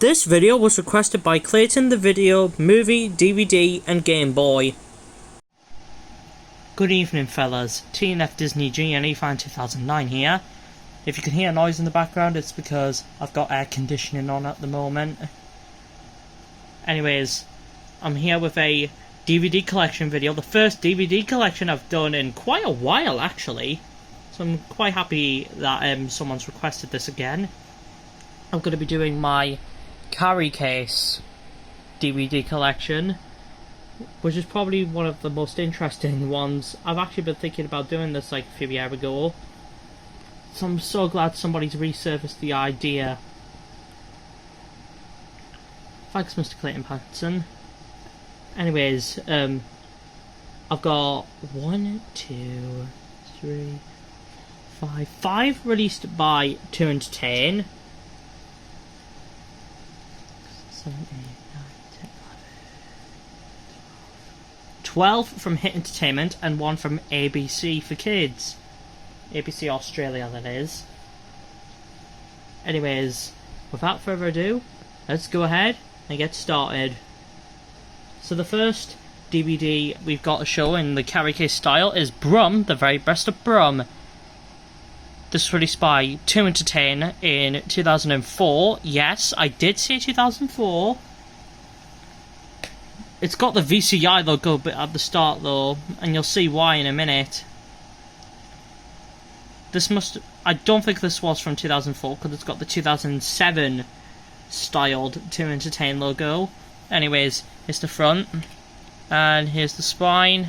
This video was requested by Clayton the Video, Movie, DVD and Game Boy. Good evening fellas, TNF Disney GNE Fan 2009 here. If you can hear noise in the background, it's because I've got air conditioning on at the moment. Anyways, I'm here with a DVD collection video, the first DVD collection I've done in quite a while actually. So I'm quite happy that someone's requested this again. I'm going to be doing my Carrie Case DVD collection, which is probably one of the most interesting ones. I've actually been thinking about doing this like a few years ago, so I'm so glad somebody's resurfaced the idea. Thanks, Mr. Clayton Patterson. Anyways, I've got 1, 2, 3, 5 released by 2 Entertain. 7, 8, 9, 10, 11, 12 from Hit Entertainment and 1 from ABC for Kids. ABC Australia, that is. Anyways, without further ado, let's go ahead and get started. So the first DVD we've got to show in the Carrie Case style is Brum, the very best of Brum. This was released by 2 Entertain in 2004. Yes, I did say 2004. It's got the VCI logo bit at the start though, and you'll see why in a minute. I don't think this was from 2004 because it's got the 2007 styled 2 Entertain logo. Anyways, here's the front, and here's the spine,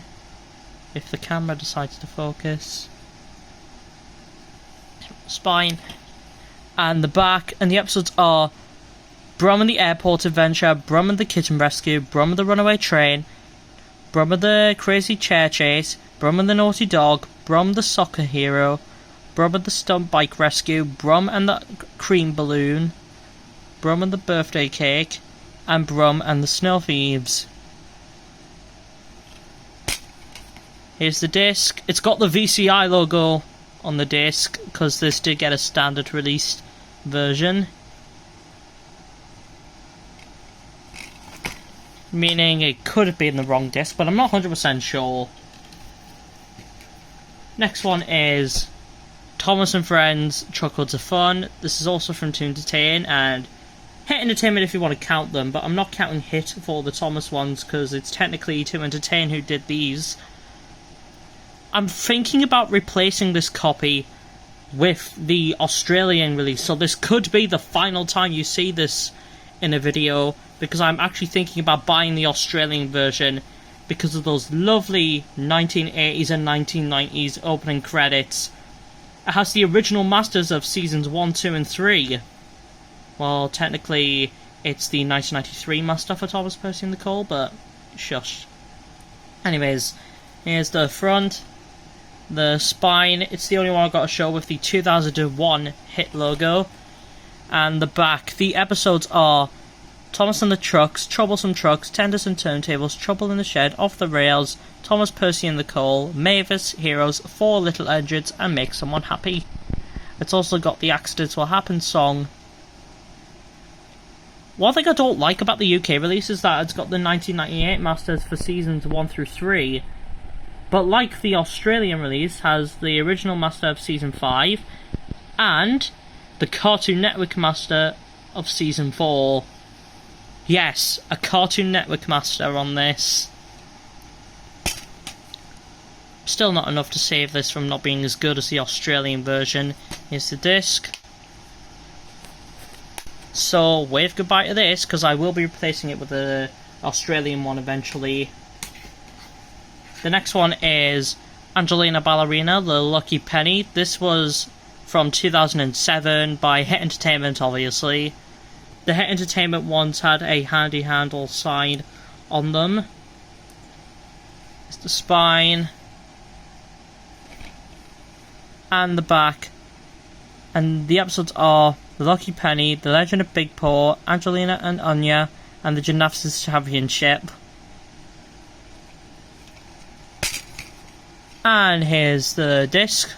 if the camera decides to focus. Spine, and the back, and the episodes are Brum and the Airport Adventure, Brum and the Kitten Rescue, Brum and the Runaway Train, Brum and the Crazy Chair Chase, Brum and the Naughty Dog, Brum the Soccer Hero, Brum and the Stunt Bike Rescue, Brum and the Cream Balloon, Brum and the Birthday Cake, and Brum and the Snow Thieves. Here's the disc. It's got the VCI logo on the disc because this did get a standard released version, meaning it could have been the wrong disc, but I'm not 100% sure. Next one is Thomas and Friends Truckloads of Fun. This is also from 2 Entertain and Hit Entertainment if you want to count them, but I'm not counting Hit for the Thomas ones because it's technically 2 Entertain who did these. I'm thinking about replacing this copy with the Australian release, so this could be the final time you see this in a video, because I'm actually thinking about buying the Australian version because of those lovely 1980s and 1990s opening credits. It has the original masters of seasons 1, 2 and 3. Well, technically it's the 1993 master for Thomas Percy and the Cole, but shush. Anyways, here's the front. The spine, it's the only one I've got to show with the 2001 Hit logo. And the back, the episodes are Thomas and the Trucks, Troublesome Trucks, Tenders and Turntables, Trouble in the Shed, Off the Rails, Thomas Percy and the Cole, Mavis, Heroes, 4 Little Engines, and Make Someone Happy. It's also got the Accidents Will Happen song. One thing I don't like about the UK release is that it's got the 1998 masters for seasons 1 through 3. But like the Australian release, has the original master of season 5 and the Cartoon Network master of season 4. Yes, a Cartoon Network master on this. Still not enough to save this from not being as good as the Australian version. Here's the disc. So wave goodbye to this because I will be replacing it with the Australian one eventually. The next one is Angelina Ballerina, The Lucky Penny. This was from 2007 by Hit Entertainment, obviously. The Hit Entertainment ones had a handy handle sign on them. It's the spine. And the back. And the episodes are The Lucky Penny, The Legend of Big Paw, Angelina and Anya, and the Gymnastics Championship. And here's the disc.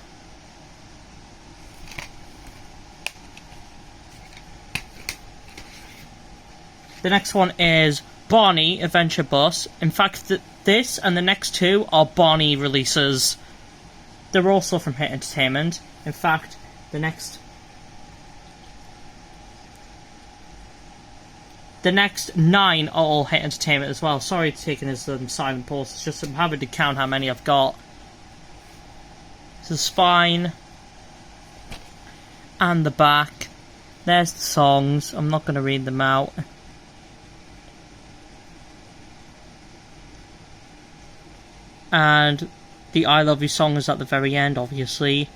The next one is Barney Adventure Bus. In fact, this and the next two are Barney releases. They're also from Hit Entertainment. In fact, the next 9 are all Hit Entertainment as well. Sorry it's taking this silent pause, it's just I'm having to count how many I've got. So the spine and the back. There's the songs. I'm not going to read them out. And the I Love You song is at the very end, obviously.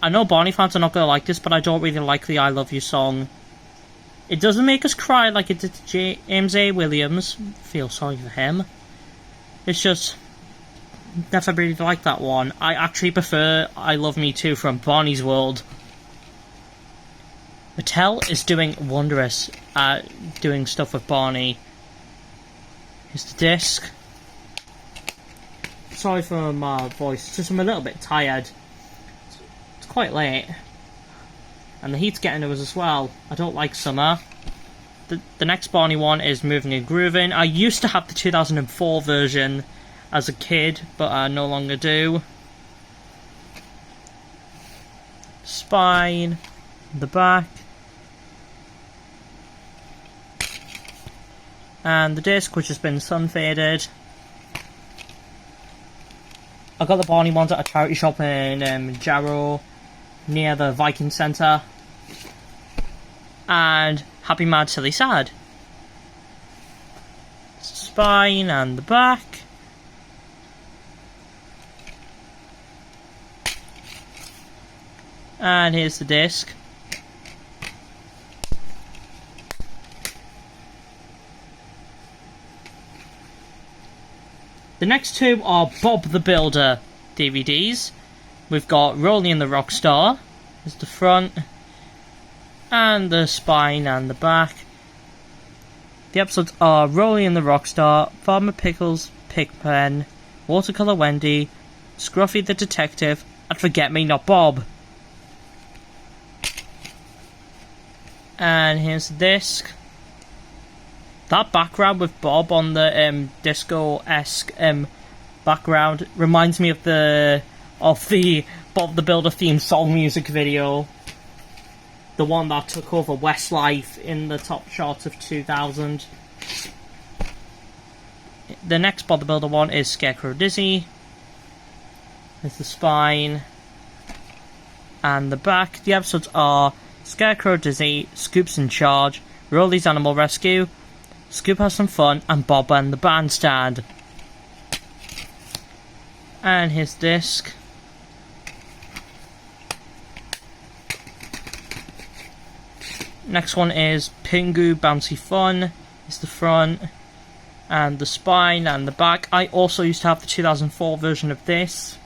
I know Barney fans are not going to like this, but I don't really like the I Love You song. It doesn't make us cry like it did to James A. Williams. Feel sorry for him. It's just... never really liked that one. I actually prefer I Love Me Too from Barney's World. Mattel is doing wondrous at doing stuff with Barney. Here's the disc. Sorry for my voice, it's just I'm a little bit tired. It's quite late. And the heat's getting to us as well. I don't like summer. The next Barney one is Moving and Grooving. I used to have the 2004 version as a kid, but I no longer do. Spine, the back. And the disc, which has been sun faded. I got the Barney ones at a charity shop in Jarrow, near the Viking Centre. And Happy Mad Silly Sad. Spine and the back. And here's the disc. The next two are Bob the Builder DVDs. We've got Rolly and the Rockstar. Here's the front. And the spine and the back. The episodes are Rolly and the Rockstar, Farmer Pickles, Pigpen, Watercolor Wendy, Scruffy the Detective, and Forget Me Not Bob. And here's the disc. That background with Bob on the disco-esque background reminds me of the Bob the Builder theme song music video. The one that took over Westlife in the top charts of 2000. The next Bob the Builder one is Scarecrow Dizzy. There's the spine. And the back. The episodes are Scarecrow Dizzy, Scoop's in Charge, Rolly's Animal Rescue, Scoop Has Some Fun, and Bob and the Bandstand. And his disc. Next one is Pingu Bouncy Fun. It's the front. And the spine and the back. I also used to have the 2004 version of this.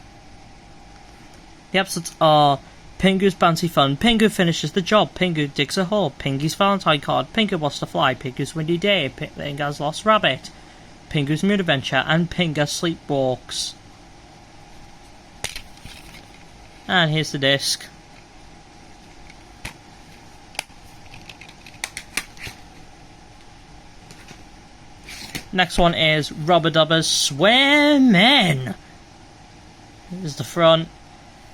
The episodes are Pingu's Bouncy Fun, Pingu Finishes the Job, Pingu Digs a Hole, Pingu's Valentine Card, Pingu Wants to Fly, Pingu's Windy Day, Pingu's Lost Rabbit, Pingu's Moon Adventure, and Pingu Sleepwalks. And here's the disc. Next one is Rubber Dubbers Swimmin'. Here's the front,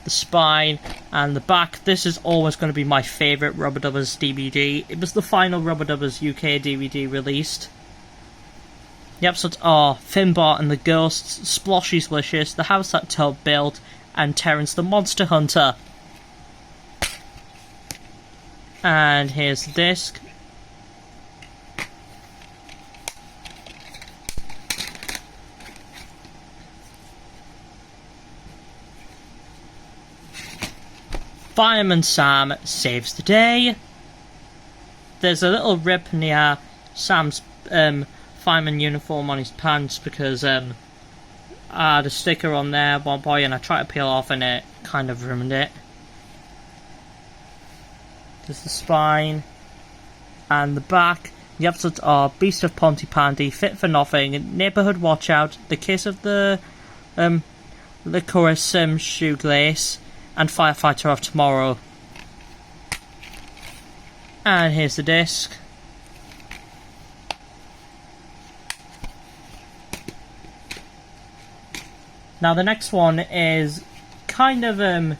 the spine, and the back. This is always going to be my favourite Rubber Dubbers DVD. It was the final Rubber Dubbers UK DVD released. The episodes are Finbar and the Ghosts, Sploshy's Licious, The House That Tub Built, and Terrence the Monster Hunter. And here's the disc. Fireman Sam saves the day. There's a little rip near Sam's fireman uniform on his pants because I had a sticker on there at one point and I tried to peel off and it kind of ruined it. There's the spine and the back. The episodes are Beast of Pontypandy, Fit for Nothing, Neighbourhood Watch Out, The Kiss of the Licorice Shoeglace, and Firefighter of Tomorrow. And here's the disc. Now the next one is kind of a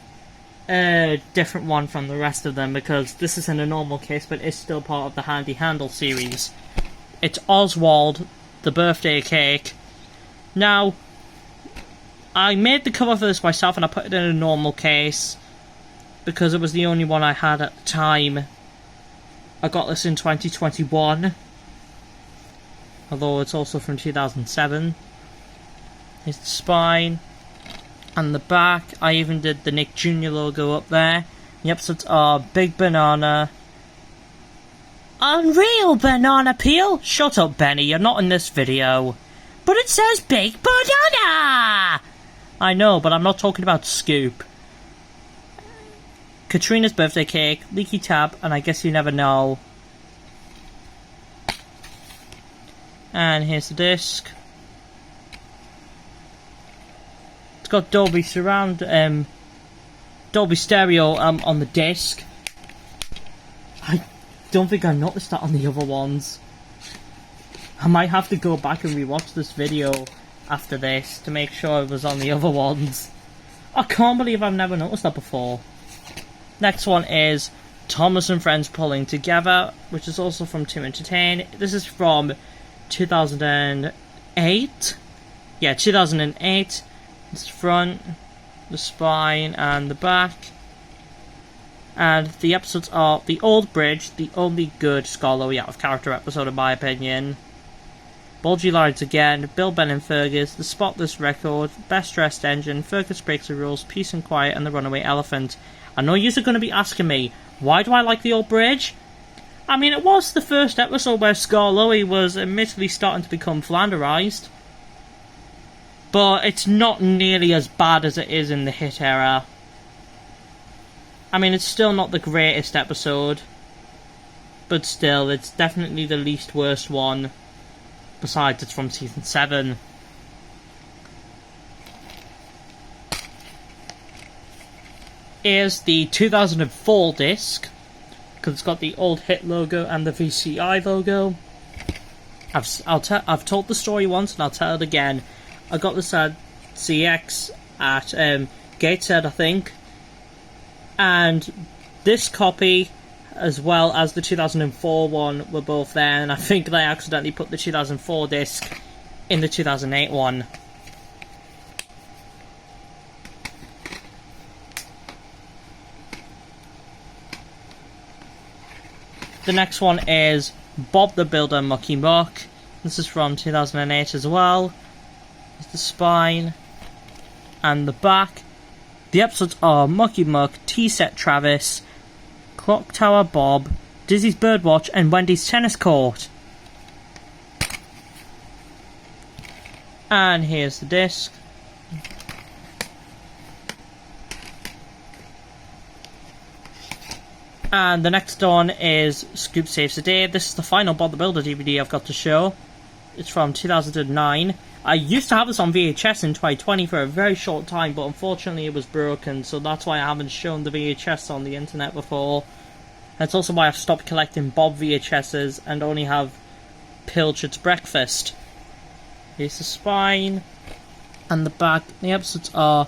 different one from the rest of them, because this isn't a normal case, but it's still part of the Handy Handle series. It's Oswald, the birthday cake. Now, I made the cover for this myself and I put it in a normal case because it was the only one I had at the time. I got this in 2021, although it's also from 2007. Here's the spine and the back. I even did the Nick Jr. logo up there. The episodes are Big Banana, Unreal Banana Peel. Shut up, Benny, you're not in this video. But it says Big Banana! I know, but I'm not talking about Scoop. Katrina's birthday cake, Leaky Tap, and I Guess You Never Know. And here's the disc. It's got Dolby Surround, Dolby Stereo on the disc. I don't think I noticed that on the other ones. I might have to go back and rewatch this video after this to make sure it was on the other ones. I can't believe I've never noticed that before. Next one is Thomas and Friends Pulling Together, which is also from Team Entertain. This is from 2008. Yeah, 2008. It's the front, the spine, and the back. And the episodes are The Old Bridge, the only good Scholarly out of character episode in my opinion. Bulgy Lines Again, Bill, Ben and Fergus, The Spotless Record, Best Dressed Engine, Fergus Breaks the Rules, Peace and Quiet, and The Runaway Elephant. I know you're going to be asking me, why do I like The Old Bridge? I mean, it was the first episode where Skarloey was admittedly starting to become Flanderized. But it's not nearly as bad as it is in the Hit era. I mean, it's still not the greatest episode. But still, it's definitely the least worst one. Besides, it's from Season 7. Here's the 2004 disc, because it's got the old Hit logo and the VCI logo. I've told the story once and I'll tell it again. I got this at CX at Gateshead, I think. And this copy, as well as the 2004 one, were both there, and I think they accidentally put the 2004 disc in the 2008 one. The next one is Bob the Builder Mucky Muck. This is from 2008 as well. There's the spine and the back. The episodes are Mucky Muck, T-Set Travis, Clock Tower Bob, Dizzy's Birdwatch, and Wendy's Tennis Court. And here's the disc. And the next one is Scoop Saves the Day. This is the final Bob the Builder DVD I've got to show. It's from 2009. I used to have this on VHS in 2020 for a very short time, but unfortunately it was broken, so that's why I haven't shown the VHS on the internet before. That's also why I've stopped collecting Bob VHSs and only have Pilchard's Breakfast. Here's the spine and the back. The episodes are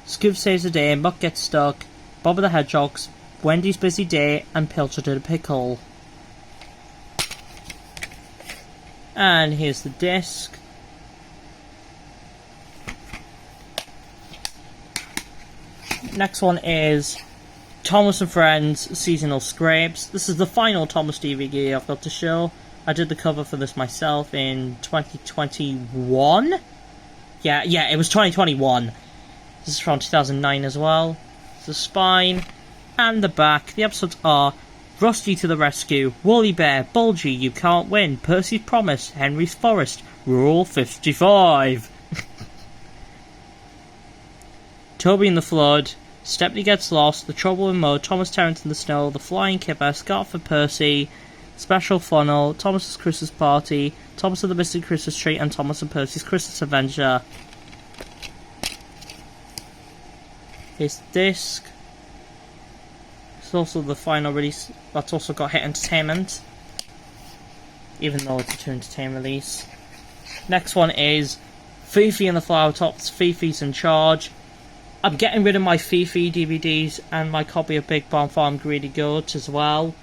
Scoop Saves the Day, Muck Gets Stuck, Bob of the Hedgehogs, Wendy's Busy Day, and Pilchard in a Pickle. And here's the disc. Next one is Thomas and Friends Seasonal Scrapes. This is the final Thomas DVD I've got to show. I did the cover for this myself in 2021. Yeah, it was 2021. This is from 2009 as well. It's the spine and the back. The episodes are Rusty to the Rescue, Woolly Bear, Bulgy, You Can't Win, Percy's Promise, Henry's Forest, Rule 55. Toby in the Flood, Stepney Gets Lost, The Trouble with Mo, Thomas Terrence in the Snow, The Flying Kipper, Scarf for Percy, Special Funnel, Thomas's Christmas Party, Thomas and the Mystic Christmas Tree, and Thomas and Percy's Christmas Adventure. Here's the disc. It's also the final release that's also got Hit Entertainment, even though it's a 2 Entertainment release. Next one is Fifi and the Flower Tops, Fifi's in Charge. I'm getting rid of my Fifi DVDs and my copy of Big Barn Farm Greedy Goat as well,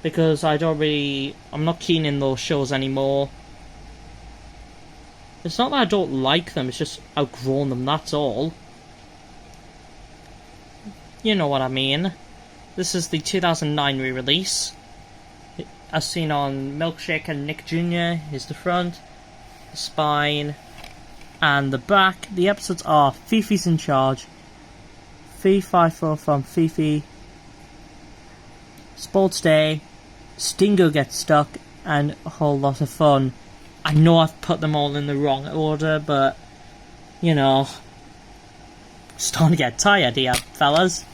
because I'm not keen in those shows anymore. It's not that I don't like them, it's just outgrown them, that's all. You know what I mean. This is the 2009 re-release. As seen on Milkshake and Nick Jr. Here's the front, the spine, and the back. The episodes are Fifi's in Charge, Fee Fi Fo Fum Fifi, Sports Day, Stingo Gets Stuck, and A Whole Lot of Fun. I know I've put them all in the wrong order, but, you know, starting to get tired here, fellas.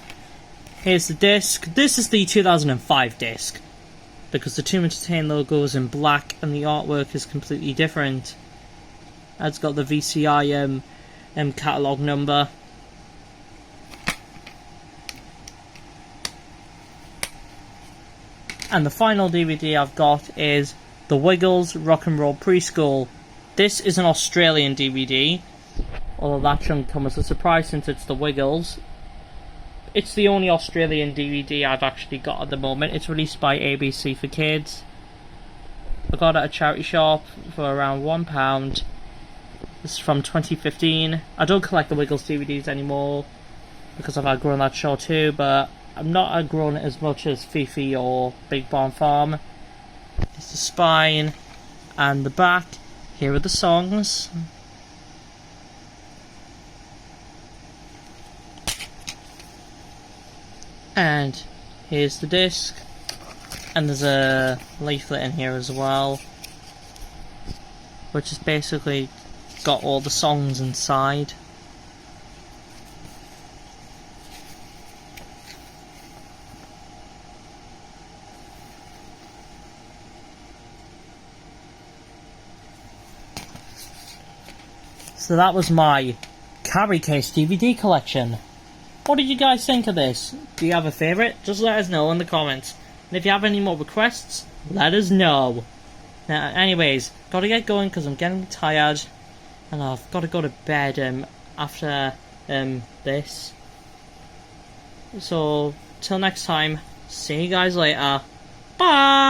Here's the disc. This is the 2005 disc, because the Tomb Entertain logo is in black and the artwork is completely different. It's got the VCI catalogue number. And the final DVD I've got is The Wiggles Rock and Roll Preschool. This is an Australian DVD, although that shouldn't come as a surprise since it's The Wiggles. It's the only Australian DVD I've actually got at the moment. It's released by ABC for Kids. I got it at a charity shop for around £1. This is from 2015. I don't collect the Wiggles DVDs anymore because I've outgrown that show too, but I'm not outgrown it as much as Fifi or Big Barn Farm. It's the spine and the back. Here are the songs. And here's the disc. And there's a leaflet in here as well, which is basically got all the songs inside. So that was my Carry Case DVD collection. What did you guys think of this? Do you have a favourite? Just let us know in the comments. And if you have any more requests, let us know. Now, anyways, gotta get going because I'm getting tired. And I've got to go to bed after this. So, till next time, see you guys later. Bye!